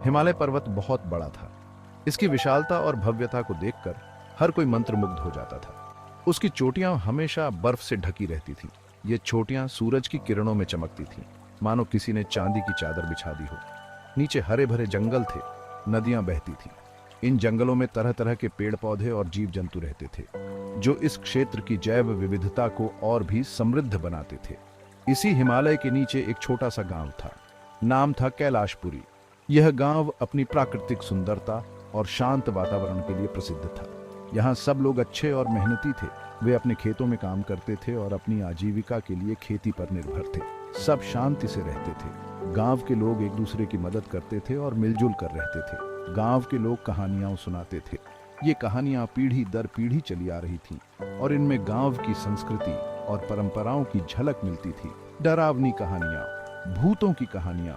हिमालय पर्वत बहुत बड़ा था। इसकी विशालता और भव्यता को देखकर हर कोई मंत्रमुग्ध हो जाता था। उसकी चोटियां हमेशा बर्फ से ढकी रहती थीं। ये चोटियां सूरज की किरणों में चमकती थीं, मानो किसी ने चांदी की चादर बिछा दी हो। नीचे हरे भरे जंगल थे, नदियां बहती थीं। इन जंगलों में तरह तरह के पेड़ पौधे और जीव जंतु रहते थे, जो इस क्षेत्र की जैव विविधता को और भी समृद्ध बनाते थे। इसी हिमालय के नीचे एक छोटा सा गांव था। नाम था कैलाशपुरी। यह गांव अपनी प्राकृतिक सुंदरता और शांत वातावरण के लिए प्रसिद्ध था। यहाँ सब लोग अच्छे और मेहनती थे। वे अपने खेतों में काम करते थे और अपनी आजीविका के लिए खेती पर निर्भर थे। सब शांति से रहते थे। गांव के लोग एक दूसरे की मदद करते थे और मिलजुल कर रहते थे। गांव के लोग कहानियां सुनाते थे। ये कहानियां पीढ़ी दर पीढ़ी चली आ रही थीं और इनमें गांव की संस्कृति और परंपराओं की झलक मिलती थी। डरावनी कहानियां, भूतों की कहानियां,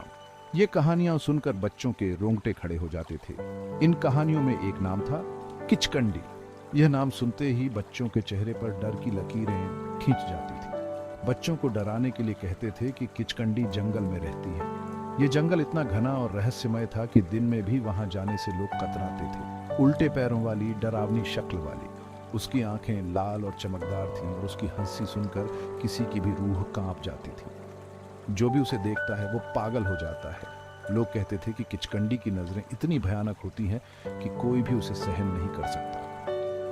ये कहानियां सुनकर बच्चों के रोंगटे खड़े हो जाते थे। इन कहानियों में एक नाम था किचकंडी। यह नाम सुनते ही बच्चों के चेहरे पर डर की लकीरें खींच जाती थी। बच्चों को डराने के लिए कहते थे कि किचकंडी जंगल में रहती है। यह जंगल इतना घना और रहस्यमय था कि दिन में भी वहां जाने से लोग कतराते थे। उल्टे पैरों वाली, डरावनी शक्ल वाली। उसकी आंखें लाल और चमकदार थीं और उसकी हंसी सुनकर किसी की भी रूह कांप जाती थी। जो भी उसे देखता है वो पागल हो जाता है। लोग कहते थे कि किचकंडी की नजरें इतनी भयानक होती हैं कि कोई भी उसे सहन नहीं कर सकता।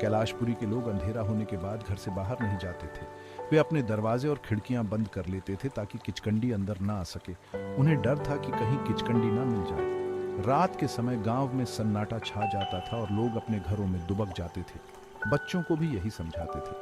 कैलाशपुरी के लोग अंधेरा होने के बाद घर से बाहर नहीं जाते थे। वे अपने दरवाजे और खिड़कियां बंद कर लेते थे ताकि किचकंडी अंदर ना आ सके। उन्हें डर था कि कहीं किचकंडी ना मिल जाए। रात के समय गांव में सन्नाटा छा जाता था और लोग अपने घरों में दुबक जाते थे। बच्चों को भी यही समझाते थे।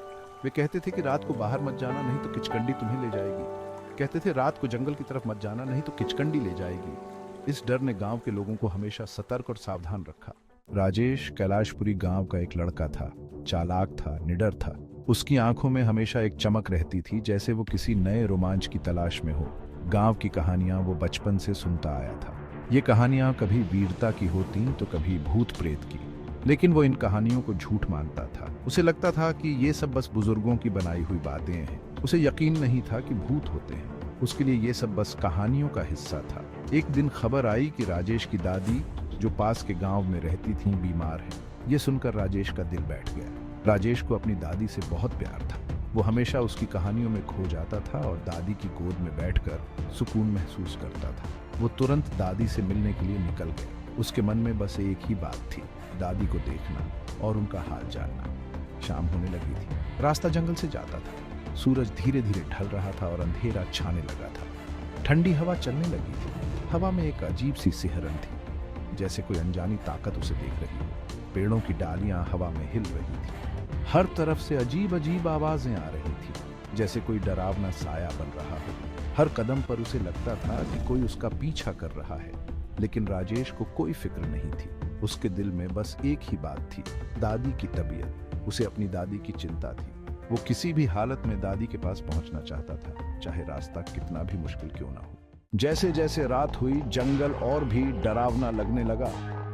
वे कहते थे कि रात को बाहर मत जाना, नहीं तो किचकंडी तुम्हें ले जाएगी। कहते थे रात को जंगल की तरफ मत जाना, नहीं तो किचकंडी ले जाएगी। इस डर ने गांव के लोगों को हमेशा सतर्क और सावधान रखा। राजेश कैलाशपुरी गांव का एक लड़का था। चालाक था, निडर था। उसकी आंखों में हमेशा एक चमक रहती थी, जैसे वो किसी नए रोमांच की तलाश में हो। गांव की कहानियां वो बचपन से सुनता आया था। ये कहानियां कभी वीरता की होती तो कभी भूत प्रेत की, लेकिन वो इन कहानियों को झूठ मानता था। उसे लगता था कि ये सब बस बुजुर्गों की बनाई हुई बातें हैं। उसे यकीन नहीं था कि भूत होते हैं। उसके लिए ये सब बस कहानियों का हिस्सा था। एक दिन खबर आई कि राजेश की दादी, जो पास के गांव में रहती थीं, बीमार है। ये सुनकर राजेश का दिल बैठ गया। राजेश को अपनी दादी से बहुत प्यार था। वो हमेशा उसकी कहानियों में खो जाता था और दादी की गोद में बैठकर सुकून महसूस करता था। वो तुरंत दादी से मिलने के लिए निकल गया। उसके मन में बस एक ही बात थी, दादी को देखना और उनका हाल जानना। शाम होने लगी थी। रास्ता जंगल से जाता था। सूरज धीरे धीरे ढल रहा था और अंधेरा छाने लगा था। ठंडी हवा चलने लगी थी। हवा में एक अजीब सी सिहरन थी, जैसे कोई अनजानी ताकत उसे देख रही हो। पेड़ों की डालियां हवा में हिल रही थी। हर तरफ से अजीब अजीब आवाजें आ रही थी, जैसे कोई डरावना साया बन रहा हो। हर कदम पर उसे लगता था कि कोई उसका पीछा कर रहा है, लेकिन राजेश को कोई फिक्र नहीं थी। उसके दिल में बस एक ही बात थी, दादी की तबीयत। उसे अपनी दादी की चिंता थी। वो किसी भी हालत में दादी के पास पहुंचना चाहता था, चाहे रास्ता कितना भी मुश्किल क्यों ना हो। जैसे जैसे रात हुई, जंगल और भी डरावना लगने लगा।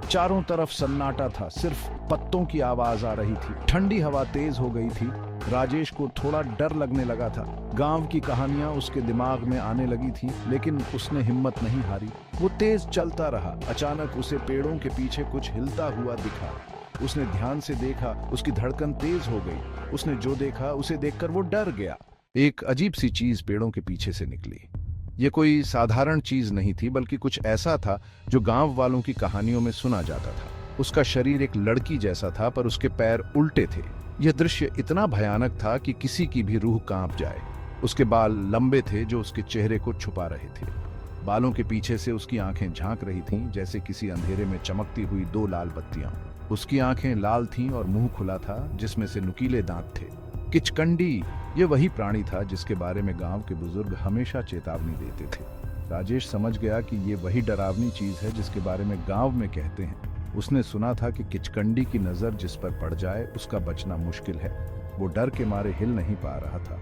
चारों तरफ सन्नाटा था, सिर्फ पत्तों की आवाज आ रही थी। ठंडी हवा तेज हो गई थी। राजेश को थोड़ा डर लगने लगा था। गांव की कहानियां उसके दिमाग में आने लगी थी, लेकिन उसने हिम्मत नहीं हारी। वो तेज चलता रहा। अचानक उसे पेड़ों के पीछे कुछ हिलता हुआ दिखा। उसने ध्यान से देखा, उसकी धड़कन तेज हो गई। उसने जो देखा उसे देखकर वो डर गया। एक अजीब सी चीज पेड़ों के पीछे से निकली। ये कोई साधारण चीज नहीं थी, बल्कि कुछ ऐसा था जो गांव वालों की कहानियों में सुना जाता था। उसका शरीर एक लड़की जैसा था, पर उसके पैर उल्टे थे। यह दृश्य इतना भयानक था कि किसी की भी रूह कांप जाए। उसके बाल लंबे थे, जो उसके चेहरे को छुपा रहे थे। बालों के पीछे से उसकी आंखें झांक रही थीं, जैसे किसी अंधेरे में चमकती हुई दो लाल बत्तियां। उसकी आंखें लाल थीं और मुंह खुला था, जिसमें से नुकीले दांत थे। किचकंडी, ये वही प्राणी था जिसके बारे में गांव के बुजुर्ग हमेशा चेतावनी देते थे। राजेश समझ गया कि ये वही डरावनी चीज है जिसके बारे में गांव में कहते हैं। उसने सुना था कि किचकंडी की नजर जिस पर पड़ जाए उसका बचना मुश्किल है। वो डर के मारे हिल नहीं पा रहा था।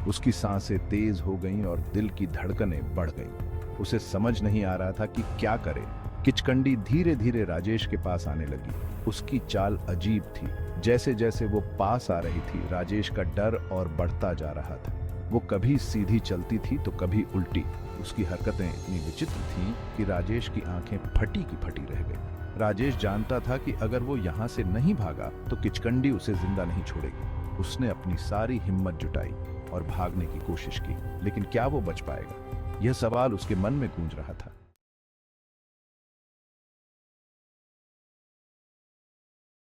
उसकी सांसें तेज हो गईं और दिल की धड़कनें बढ़ गईं। उसे समझ नहीं आ रहा था कि क्या करे। किचकंडी धीरे धीरे राजेश के पास आने लगी। उसकी चाल अजीब थी। जैसे जैसे वो पास आ रही थी, राजेश का डर और बढ़ता जा रहा था। वो कभी सीधी चलती थी तो कभी उल्टी। उसकी हरकतें इतनी विचित्र थीं कि राजेश की आंखें फटी की फटी रह गई। राजेश जानता था कि अगर वो यहाँ से नहीं भागा तो किचकंडी उसे जिंदा नहीं छोड़ेगी। उसने अपनी सारी हिम्मत जुटाई और भागने की कोशिश की, लेकिन क्या वो बच पाएगा? यह सवाल उसके मन में गूंज रहा था।